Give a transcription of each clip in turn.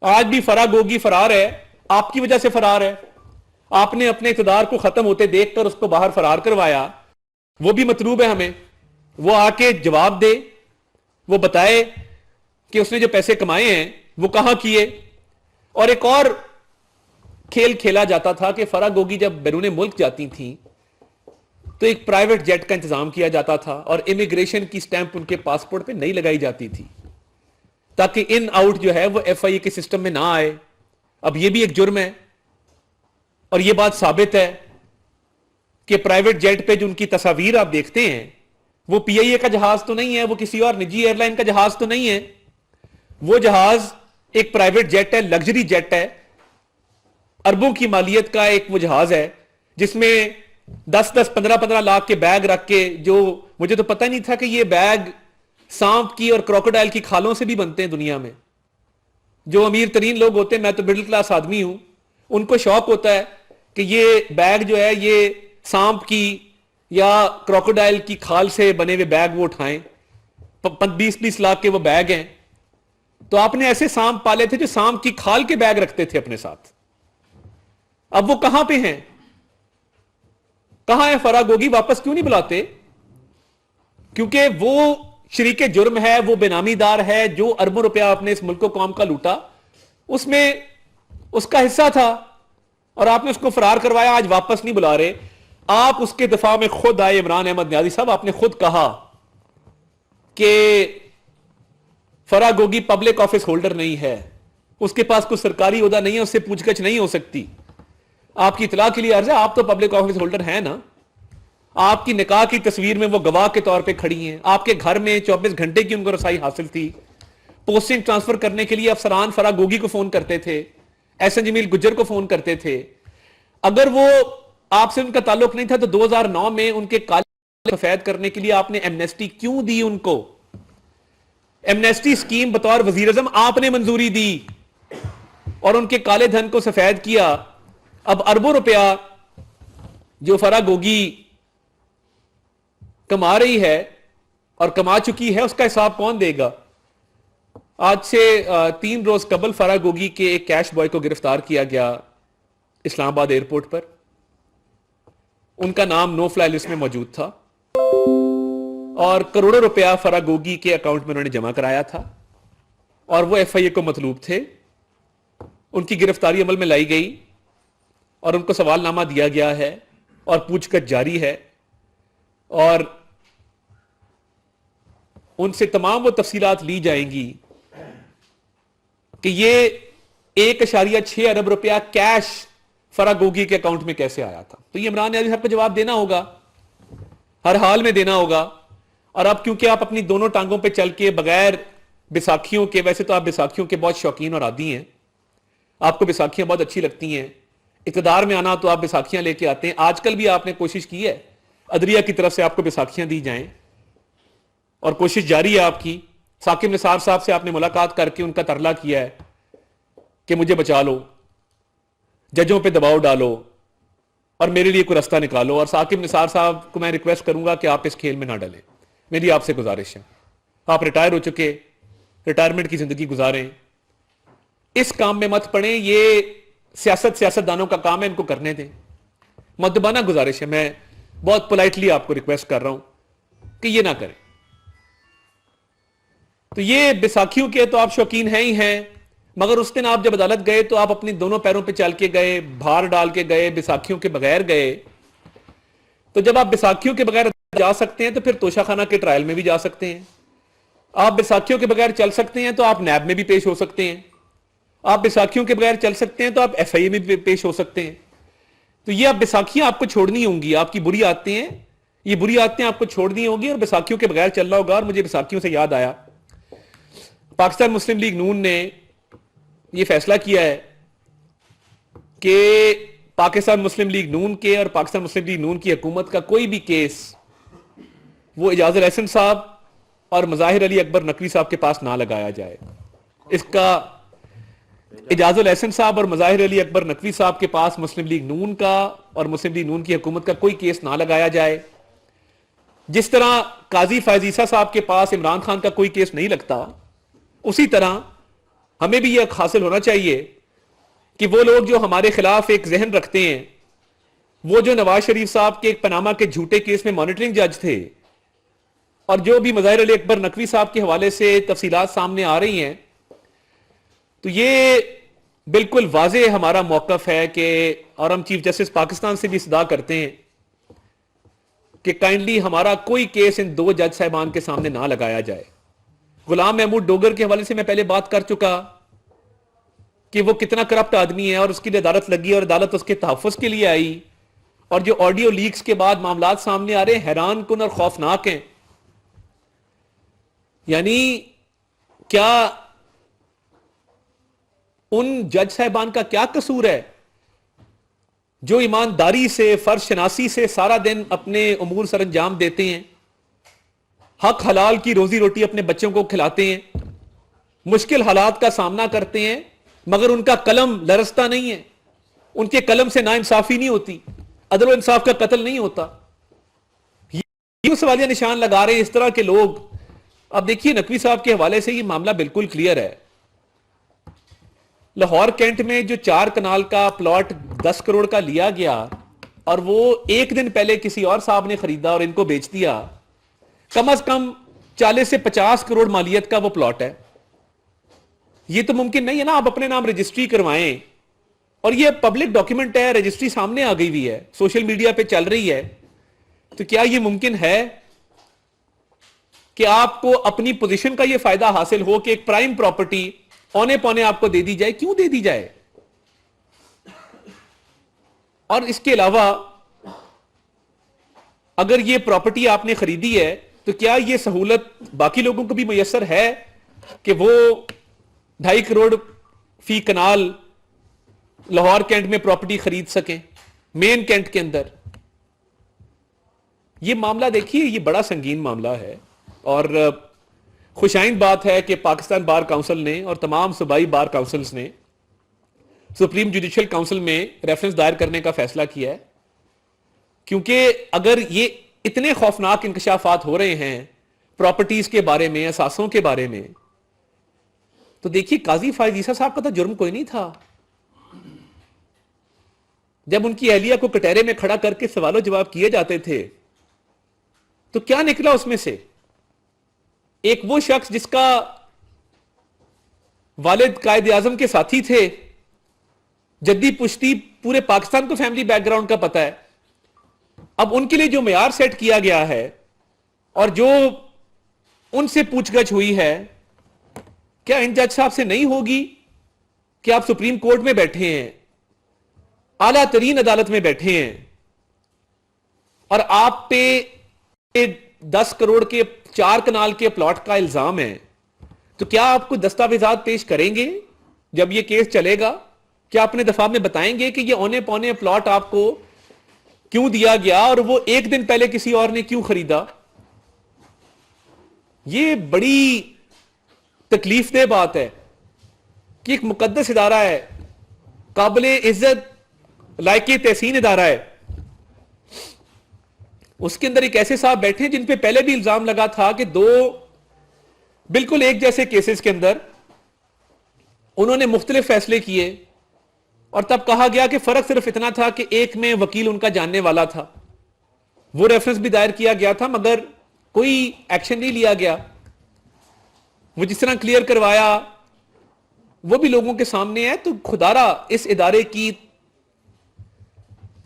آج بھی فرا گوگی فرار ہے، آپ کی وجہ سے فرار ہے. آپ نے اپنے اقتدار کو ختم ہوتے دیکھ کر اس کو باہر فرار کروایا. وہ بھی مطلوب ہے ہمیں، وہ آ کے جواب دے، وہ بتائے کہ اس نے جو پیسے کمائے ہیں وہ کہاں کیے. اور ایک اور کھیل کھیلا جاتا تھا کہ فرا گوگی جب بیرون ملک جاتی تھیں تو ایک پرائیویٹ جیٹ کا انتظام کیا جاتا تھا اور امیگریشن کی سٹیمپ ان کے پاسپورٹ پہ نہیں لگائی جاتی تھی تاکہ ان آؤٹ جو ہے وہ ایف آئی اے کے سسٹم میں نہ آئے. اب یہ بھی ایک جرم ہے، اور یہ بات ثابت ہے کہ پرائیویٹ جیٹ پہ جو ان کی تصاویر آپ دیکھتے ہیں وہ پی آئی اے کا جہاز تو نہیں ہے، وہ کسی اور نجی ایئر لائن کا جہاز تو نہیں ہے. وہ جہاز ایک پرائیویٹ جیٹ ہے، لگژری جیٹ ہے، اربوں کی مالیت کا ایک وہ جہاز ہے جس میں 10-15 لاکھ کے بیگ رکھ کے، جو مجھے تو پتہ نہیں تھا کہ یہ بیگ سانپ کی اور کروکوڈائل کی کھالوں سے بھی بنتے ہیں دنیا میں. جو امیر ترین لوگ ہوتے ہیں، میں تو مڈل کلاس آدمی ہوں، ان کو شوق ہوتا ہے کہ یہ بیگ جو ہے یہ سانپ کی یا کروکوڈائل کی کھال سے بنے ہوئے بیگ وہ اٹھائیں. 20-20 لاکھ کے وہ بیگ ہیں. تو آپ نے ایسے سانپ پالے تھے جو سانپ کی کھال کے بیگ رکھتے تھے اپنے ساتھ. اب وہ کہاں پہ ہیں؟ کہاں ہے فرا گوگی؟ واپس کیوں نہیں بلاتے؟ کیونکہ وہ شریک جرم ہے، وہ بے نامی دار ہے. جو اربوں روپیہ آپ نے اس ملک و قوم کا لوٹا اس میں اس کا حصہ تھا، اور آپ نے اس کو فرار کروایا. آج واپس نہیں بلا رہے. آپ اس کے دفاع میں خود آئے. عمران احمد نیازی صاحب، آپ نے خود کہا کہ فرا گوگی پبلک آفس ہولڈر نہیں ہے، اس کے پاس کوئی سرکاری عہدہ نہیں ہے، اس سے پوچھ گچھ نہیں ہو سکتی. آپ کی اطلاع کے لیے عرض ہے، آپ تو پبلک آفس ہولڈر ہیں نا. آپ کی نکاح کی تصویر میں وہ گواہ کے طور پہ کھڑی ہیں. آپ کے گھر میں 24 گھنٹے کی ان کو رسائی حاصل تھی. پوسٹنگ ٹرانسفر کرنے کے لیے افسران فرا گوگی کو فون کرتے تھے، ایس این جمیل گجر کو فون کرتے تھے. اگر وہ آپ سے ان کا تعلق نہیں تھا تو 2009 میں ان کے کالے سفید کرنے کے لیے آپ نے ایمنیسٹی کیوں دی ان کو؟ ایمنیسٹی سکیم بطور وزیر اعظم آپ نے منظوری دی اور ان کے کالے دھن کو سفید کیا. اب اربوں روپیہ جو فرا گوگی کما رہی ہے اور کما چکی ہے، اس کا حساب کون دے گا؟ آج سے 3 روز قبل فرا گوگی کے ایک کیش بوائے کو گرفتار کیا گیا اسلام آباد ایئرپورٹ پر. ان کا نام نو فلائی لسٹ میں موجود تھا اور کروڑوں روپیہ فرا گوگی کے اکاؤنٹ میں انہوں نے جمع کرایا تھا اور وہ ایف آئی اے کو مطلوب تھے. ان کی گرفتاری عمل میں لائی گئی اور ان کو سوال نامہ دیا گیا ہے اور پوچھ گچھ جاری ہے، اور ان سے تمام وہ تفصیلات لی جائیں گی کہ یہ 1.6 ارب روپیہ کیش فرا گوگی کے اکاؤنٹ میں کیسے آیا تھا. تو یہ عمران نیازی صاحب کو جواب دینا ہوگا، ہر حال میں دینا ہوگا. اور اب کیونکہ آپ اپنی دونوں ٹانگوں پہ چل کے بغیر بیساکھیوں کے، ویسے تو آپ بیساکھیوں کے بہت شوقین اور عادی ہیں، آپ کو بیساکھیاں بہت اچھی لگتی ہیں، اقتدار میں آنا تو آپ بیساکھیاں لے کے آتے ہیں. آج کل بھی آپ نے کوشش کی ہے عدلیہ کی طرف سے آپ کو بیساکھیاں دی جائیں، اور کوشش جاری ہے آپ کی. ثاقب نثار صاحب سے آپ نے ملاقات کر کے ان کا ترلا کیا ہے کہ مجھے بچا لو، ججوں پہ دباؤ ڈالو اور میرے لیے کوئی رستہ نکالو. اور ثاقب نثار صاحب کو میں ریکویسٹ کروں گا کہ آپ اس کھیل میں نہ ڈلیں. میری آپ سے گزارش ہے، آپ ریٹائر ہو چکے، ریٹائرمنٹ کی زندگی گزاریں، اس کام میں مت پڑیں. یہ سیاستدانوں کا کام ہے، ان کو کرنے دیں. مؤدبانہ گزارش ہے، میں بہت پولائٹلی آپ کو ریکویسٹ کر رہا ہوں کہ یہ نہ کریں. تو یہ بیساکھیوں کے تو آپ شوقین ہیں ہی ہیں، مگر اس دن آپ جب عدالت گئے تو آپ اپنی دونوں پیروں پہ چل کے گئے، بھار ڈال کے گئے، بیساکھیوں کے بغیر گئے. تو جب آپ بیساکھیوں کے بغیر جا سکتے ہیں تو پھر توشہ خانہ کے ٹرائل میں بھی جا سکتے ہیں. آپ بیساکھیوں کے بغیر چل سکتے ہیں تو آپ نیب میں بھی پیش ہو سکتے ہیں. آپ بیساکھیوں کے بغیر چل سکتے ہیں تو آپ ایف آئی اے میں بھی پیش ہو سکتے ہیں. تو یہ اب بیساکھیاں آپ کو چھوڑنی ہوں گی. آپ کی بری عادتیں ہیں، یہ بری عادتیں آپ کو چھوڑنی ہوں گی اور بیساکھیوں کے بغیر چلنا ہوگا. اور مجھے بیساکھیوں سے یاد آیا، پاکستان مسلم لیگ نون نے یہ فیصلہ کیا ہے کہ پاکستان مسلم لیگ نون کے اور پاکستان مسلم لیگ نون کی حکومت کا کوئی بھی کیس وہ اعجاز الاحسن صاحب اور مظاہر علی اکبر نقوی صاحب کے پاس نہ لگایا جائے. اس کا اعجاز الاحسن صاحب اور مظاہر علی اکبر نقوی صاحب کے پاس مسلم لیگ نون کا اور مسلم لیگ نون کی حکومت کا کوئی کیس نہ لگایا جائے. جس طرح قاضی فائز عیسیٰ صاحب کے پاس عمران خان کا کوئی کیس نہیں لگتا، اسی طرح ہمیں بھی یہ حاصل ہونا چاہیے کہ وہ لوگ جو ہمارے خلاف ایک ذہن رکھتے ہیں، وہ جو نواز شریف صاحب کے ایک پاناما کے جھوٹے کیس میں مانیٹرنگ جج تھے، اور جو بھی مظاہر علی اکبر نقوی صاحب کے حوالے سے تفصیلات سامنے آ رہی ہیں، تو یہ بالکل واضح ہمارا موقف ہے کہ، اور ہم چیف جسٹس پاکستان سے بھی صدا کرتے ہیں کہ کائنڈلی ہمارا کوئی کیس ان دو جج صاحبان کے سامنے نہ لگایا جائے۔ غلام محمود ڈوگر کے حوالے سے میں پہلے بات کر چکا کہ وہ کتنا کرپٹ آدمی ہے، اور اس کی لیے عدالت لگی اور عدالت اس کے تحفظ کے لیے آئی، اور جو آڈیو لیکس کے بعد معاملات سامنے آ رہے ہیں حیران کن اور خوفناک ہیں۔ یعنی کیا ان جج صاحبان کا کیا قصور ہے جو ایمانداری سے، فرض شناسی سے سارا دن اپنے امور سر انجام دیتے ہیں، حق حلال کی روزی روٹی اپنے بچوں کو کھلاتے ہیں، مشکل حالات کا سامنا کرتے ہیں، مگر ان کا قلم لرزتا نہیں ہے، ان کے قلم سے ناانصافی نہیں ہوتی، عدل و انصاف کا قتل نہیں ہوتا۔ یہ سوالیہ نشان لگا رہے ہیں اس طرح کے لوگ۔ اب دیکھیے نقوی صاحب کے حوالے سے یہ معاملہ بالکل کلیئر ہے۔ لاہور کینٹ میں جو 4 کنال کا پلاٹ 10 کروڑ کا لیا گیا، اور وہ ایک دن پہلے کسی اور صاحب نے خریدا اور ان کو بیچ دیا، کم از کم 40 سے 50 کروڑ مالیت کا وہ پلاٹ ہے۔ یہ تو ممکن نہیں ہے نا آپ اپنے نام رجسٹری کروائیں، اور یہ پبلک ڈاکیومنٹ ہے، رجسٹری سامنے آ گئی ہوئی ہے، سوشل میڈیا پہ چل رہی ہے، تو کیا یہ ممکن ہے کہ آپ کو اپنی پوزیشن کا یہ فائدہ حاصل ہو کہ ایک پرائم پراپرٹی اونے پونے آپ کو دے دی جائے؟ کیوں دے دی جائے؟ اور اس کے علاوہ اگر یہ پراپرٹی آپ نے خریدی ہے تو کیا یہ سہولت باقی لوگوں کو بھی میسر ہے کہ وہ 2.5 کروڑ فی کنال لاہور کینٹ میں پراپرٹی خرید سکیں، مین کینٹ کے اندر؟ یہ معاملہ دیکھیے، یہ بڑا سنگین معاملہ ہے، اور خوشائند بات ہے کہ پاکستان بار کونسل نے اور تمام صوبائی بار کونسلز نے سپریم جوڈیشل کونسل میں ریفرنس دائر کرنے کا فیصلہ کیا ہے، کیونکہ اگر یہ اتنے خوفناک انکشافات ہو رہے ہیں پراپرٹیز کے بارے میں، اثاثوں کے بارے میں، تو دیکھیے قاضی فائز عیسیٰ صاحب کا تو جرم کوئی نہیں تھا۔ جب ان کی اہلیہ کو کٹہرے میں کھڑا کر کے سوال و جواب کیے جاتے تھے تو کیا نکلا اس میں سے؟ ایک وہ شخص جس کا والد قائد اعظم کے ساتھی تھے، جدی پشتی پورے پاکستان کو فیملی بیک گراؤنڈ کا پتہ ہے، اب ان کے لیے جو معیار سیٹ کیا گیا ہے اور جو ان سے پوچھ گچھ ہوئی ہے، کیا ان جج صاحب سے نہیں ہوگی کہ آپ سپریم کورٹ میں بیٹھے ہیں، اعلیٰ ترین عدالت میں بیٹھے ہیں، اور آپ پہ 10 کروڑ کے 4 کنال کے پلاٹ کا الزام ہے، تو کیا آپ کو دستاویزات پیش کریں گے جب یہ کیس چلے گا؟ کیا اپنے دفاع میں بتائیں گے کہ یہ اونے پونے پلاٹ آپ کو کیوں دیا گیا اور وہ ایک دن پہلے کسی اور نے کیوں خریدا؟ یہ بڑی تکلیف دہ بات ہے کہ ایک مقدس ادارہ ہے، قابل عزت لائق تحسین ادارہ ہے، اس کے اندر ایک ایسے صاحب بیٹھے جن پہ پہلے بھی الزام لگا تھا کہ 2 بالکل ایک جیسے کیسز کے اندر انہوں نے مختلف فیصلے کیے، اور تب کہا گیا کہ فرق صرف اتنا تھا کہ ایک میں وکیل ان کا جاننے والا تھا، وہ ریفرنس بھی دائر کیا گیا تھا مگر کوئی ایکشن نہیں لیا گیا۔ وہ جس طرح کلیئر کروایا وہ بھی لوگوں کے سامنے ہے، تو خدارا اس ادارے کی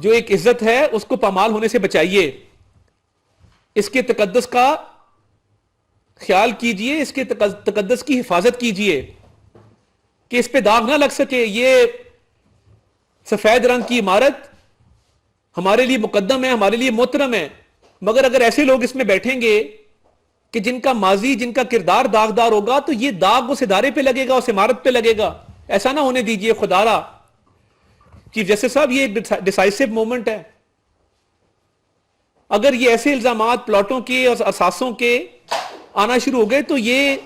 جو ایک عزت ہے اس کو پامال ہونے سے بچائیے، اس کے تقدس کا خیال کیجئے، اس کے تقدس کی حفاظت کیجئے کہ اس پہ داغ نہ لگ سکے۔ یہ سفید رنگ کی عمارت ہمارے لیے مقدم ہے، ہمارے لیے محترم ہے، مگر اگر ایسے لوگ اس میں بیٹھیں گے کہ جن کا ماضی، جن کا کردار داغدار ہوگا، تو یہ داغ اس ادارے پہ لگے گا، اس عمارت پہ لگے گا۔ ایسا نہ ہونے دیجئے خدارا۔ چیف جسٹس صاحب، یہ ایک ڈیسائسو مومنٹ ہے۔ اگر یہ ایسے الزامات پلاٹوں کے اور اثاثوں کے آنا شروع ہو گئے تو یہ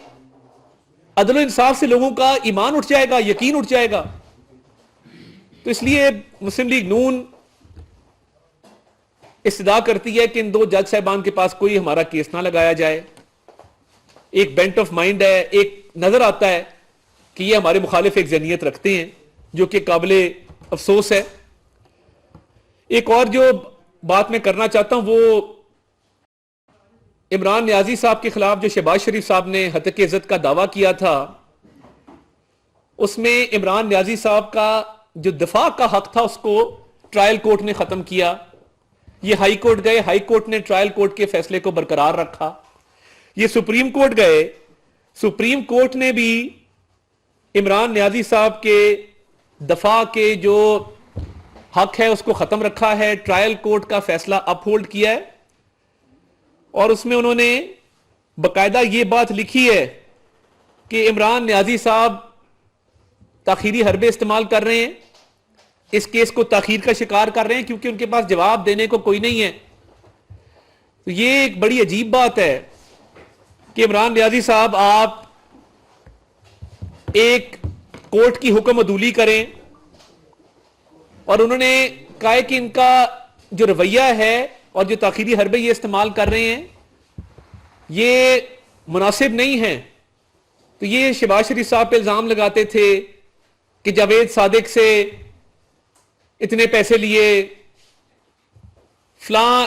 عدل و انصاف سے لوگوں کا ایمان اٹھ جائے گا، یقین اٹھ جائے گا۔ تو اس لیے مسلم لیگ نون استدعا کرتی ہے کہ ان 2 جج صاحبان کے پاس کوئی ہمارا کیس نہ لگایا جائے۔ ایک بینٹ آف مائنڈ ہے، ایک نظر آتا ہے کہ یہ ہمارے مخالف ایک ذہنیت رکھتے ہیں جو کہ قابل افسوس ہے. ایک اور جو بات میں کرنا چاہتا ہوں وہ عمران نیازی صاحب کے خلاف جو شہباز شریف صاحب نے ہتک عزت کا دعویٰ کیا تھا، اس میں عمران نیازی صاحب کا جو دفاع کا حق تھا اس کو ٹرائل کورٹ نے ختم کیا. یہ ہائی کورٹ گئے، ہائی کورٹ نے ٹرائل کورٹ کے فیصلے کو برقرار رکھا. یہ سپریم کورٹ گئے، سپریم کورٹ نے بھی عمران نیازی صاحب کے دفاع کے جو حق ہے اس کو ختم رکھا ہے. ٹرائل کورٹ کا فیصلہ اپ ہولڈ کیا ہے اور اس میں انہوں نے باقاعدہ یہ بات لکھی ہے کہ عمران نیازی صاحب تاخیری حربے استعمال کر رہے ہیں، اس کیس کو تاخیر کا شکار کر رہے ہیں کیونکہ ان کے پاس جواب دینے کو کوئی نہیں ہے. تو یہ ایک بڑی عجیب بات ہے کہ عمران نیازی صاحب آپ ایک کورٹ کی حکم عدولی کریں، اور انہوں نے کہا کہ ان کا جو رویہ ہے اور جو تاخیری حربے یہ استعمال کر رہے ہیں یہ مناسب نہیں ہے. تو یہ شہباز شریف صاحب پہ الزام لگاتے تھے کہ جاوید صادق سے اتنے پیسے لیے، فلاں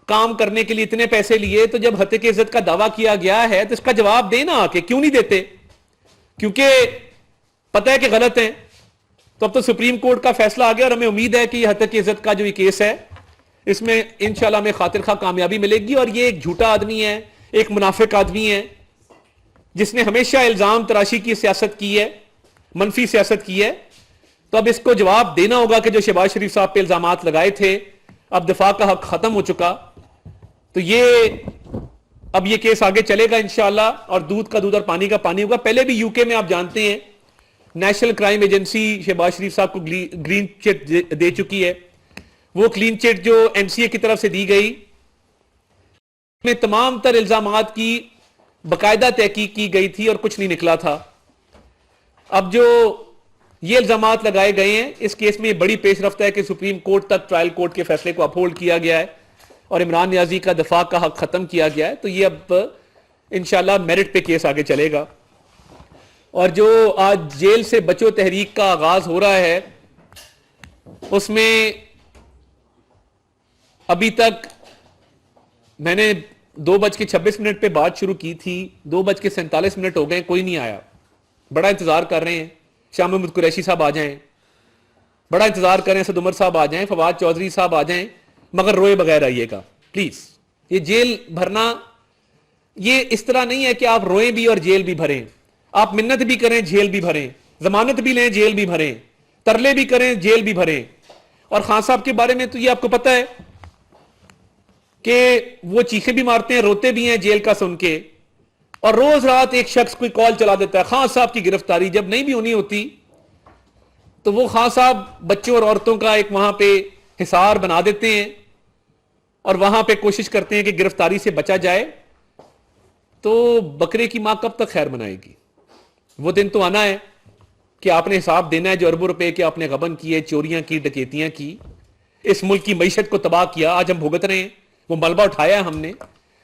کام کرنے کے لیے اتنے پیسے لیے. تو جب ہتک عزت کا دعویٰ کیا گیا ہے تو اس کا جواب دینا آ کے کیوں نہیں دیتے؟ کیونکہ پتہ ہے کہ غلط ہیں. تو اب تو سپریم کورٹ کا فیصلہ آ گیا اور ہمیں امید ہے کہ یہ ہتک عزت کا جو یہ کیس ہے اس میں انشاءاللہ ہمیں خاطر خواہ کامیابی ملے گی. اور یہ ایک جھوٹا آدمی ہے، ایک منافق آدمی ہے جس نے ہمیشہ الزام تراشی کی سیاست کی ہے، منفی سیاست کی ہے. تو اب اس کو جواب دینا ہوگا کہ جو شہباز شریف صاحب پہ الزامات لگائے تھے، اب دفاع کا حق ختم ہو چکا. تو اب یہ کیس آگے چلے گا انشاءاللہ، اور دودھ کا دودھ اور پانی کا پانی ہوگا. پہلے بھی یو کے میں آپ جانتے ہیں نیشنل کرائم ایجنسی شہباز شریف صاحب کو گرین چٹ دے چکی ہے. وہ کلین چٹ جو این سی اے کی طرف سے دی گئی میں تمام تر الزامات کی باقاعدہ تحقیق کی گئی تھی اور کچھ نہیں نکلا تھا. اب جو یہ الزامات لگائے گئے ہیں اس کیس میں یہ بڑی پیش رفت ہے کہ سپریم کورٹ تک ٹرائل کورٹ کے فیصلے کو اپہولڈ کیا گیا ہے اور عمران نیازی کا دفاع کا حق ختم کیا گیا ہے. تو یہ اب انشاءاللہ میرٹ پہ کیس آگے چلے گا. اور جو آج جیل سے بچو تحریک کا آغاز ہو رہا ہے اس میں ابھی تک میں نے 2:26 پہ بات شروع کی تھی، 2:47 ہو گئے، کوئی نہیں آیا. بڑا انتظار کر رہے ہیں شاہ محمود قریشی صاحب آ جائیں، بڑا انتظار کر رہے ہیں اسد عمر صاحب آ جائیں، فواد چودھری صاحب آ جائیں، مگر روئے بغیر آئیے گا پلیز. یہ جیل بھرنا یہ اس طرح نہیں ہے کہ آپ روئیں بھی اور جیل بھی بھریں. آپ منت بھی کریں جیل بھی بھریں، ضمانت بھی لیں جیل بھی بھریں، ترلے بھی کریں جیل بھی بھریں. اور خان صاحب کے بارے میں تو یہ آپ کو پتہ ہے کہ وہ چیخیں بھی مارتے ہیں، روتے بھی ہیں جیل کا سن کے. اور روز رات ایک شخص کوئی کال چلا دیتا ہے خان صاحب کی گرفتاری جب نہیں بھی ہونی ہوتی تو وہ خان صاحب بچوں اور عورتوں کا ایک وہاں پہ حصار بنا دیتے ہیں اور وہاں پہ کوشش کرتے ہیں کہ گرفتاری سے بچا جائے. تو بکرے کی ماں کب تک خیر منائے گی؟ وہ دن تو آنا ہے کہ آپ نے حساب دینا ہے جو اربوں روپے کے آپ نے غبن کیے، چوریاں کی، ڈکیتیاں کی، اس ملک کی معیشت کو تباہ کیا. آج ہم بھگت رہے ہیں، وہ ملبہ اٹھایا ہے ہم نے.